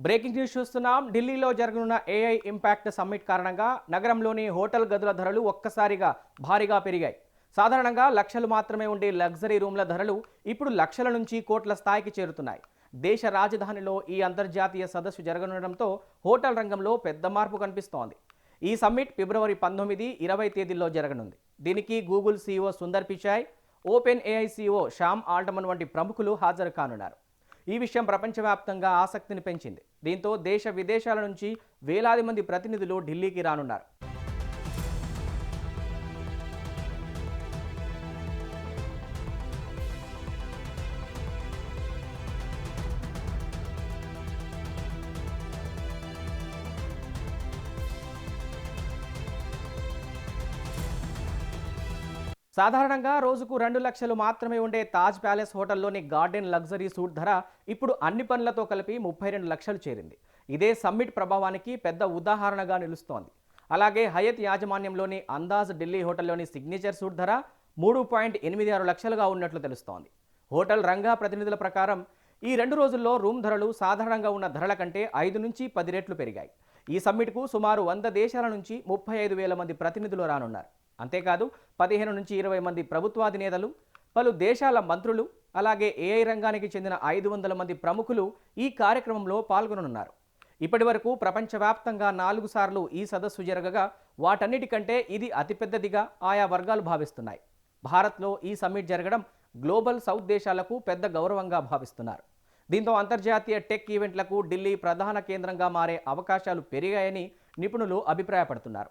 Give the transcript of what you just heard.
Breaking news చూస్తున్నాం. ఢిల్లీలో జరగనున్న ఏఐ ఇంపాక్ట్ సమ్మిట్ కారణంగా నగరంలోని హోటల్ గదుల ధరలు ఒక్కసారిగా భారీగా పెరిగాయి. సాధారణంగా లక్షలు మాత్రమే ఉండే లగ్జరీ రూమ్ల ధరలు ఇప్పుడు లక్షల నుంచి కోట్ల స్థాయికి చేరుతున్నాయి. దేశ రాజధానిలో ఈ అంతర్జాతీయ సదస్సు జరగనుండడంతో హోటల్ రంగంలో పెద్ద మార్పు కనిపిస్తోంది. ఈ సమ్మిట్ ఫిబ్రవరి 19, 20 తేదీల్లో జరగనుంది. దీనికి Google CEO Sundar Pichai, open AI CEO Sam Altman వంటి ప్రముఖులు హాజరు కానున్నారు. ఈ విషయం ప్రపంచవ్యాప్తంగా ఆసక్తిని పెంచింది. దీంతో దేశ విదేశాల నుంచి వేలాది మంది ప్రతినిధులు ఢిల్లీకి రానున్నారు. సాధారణంగా రోజుకు 2 లక్షలు మాత్రమే ఉండే తాజ్ ప్యాలెస్ హోటల్లోని గార్డెన్ లగ్జరీ సూట్ ధర ఇప్పుడు అన్ని పనులతో కలిపి 32 లక్షలు చేరింది. ఇదే సమ్మిట్ ప్రభావానికి పెద్ద ఉదాహరణగా నిలుస్తోంది. అలాగే హయత్ యాజమాన్యంలోని అందాజ్ ఢిల్లీ హోటల్లోని సిగ్నేచర్ సూట్ ధర 3.86 లక్షలుగా ఉన్నట్లు తెలుస్తోంది. హోటల్ రంగా ప్రతినిధుల ప్రకారం ఈ 2 రోజుల్లో రూమ్ ధరలు సాధారణంగా ఉన్న ధరల కంటే 5 నుంచి 10 రెట్లు పెరిగాయి. ఈ సమ్మిట్కు సుమారు 100 దేశాల నుంచి 35,000 మంది ప్రతినిధులు రానున్నారు. అంతేకాదు 15 నుంచి 20 మంది ప్రభుత్వాధినేతలు, పలు దేశాల మంత్రులు, అలాగే ఏఐ రంగానికి చెందిన 500 మంది ప్రముఖులు ఈ కార్యక్రమంలో పాల్గొననున్నారు. ఇప్పటి వరకు ప్రపంచవ్యాప్తంగా 4 సార్లు ఈ సదస్సు జరగగా వాటన్నిటికంటే ఇది అతిపెద్దదిగా ఆయా వర్గాలు భావిస్తున్నాయి. భారత్లో ఈ సమ్మిట్ జరగడం గ్లోబల్ సౌత్ దేశాలకు పెద్ద గౌరవంగా భావిస్తున్నారు. దీంతో అంతర్జాతీయ టెక్ ఈవెంట్లకు ఢిల్లీ ప్రధాన కేంద్రంగా మారే అవకాశాలు పెరిగాయని నిపుణులు అభిప్రాయపడుతున్నారు.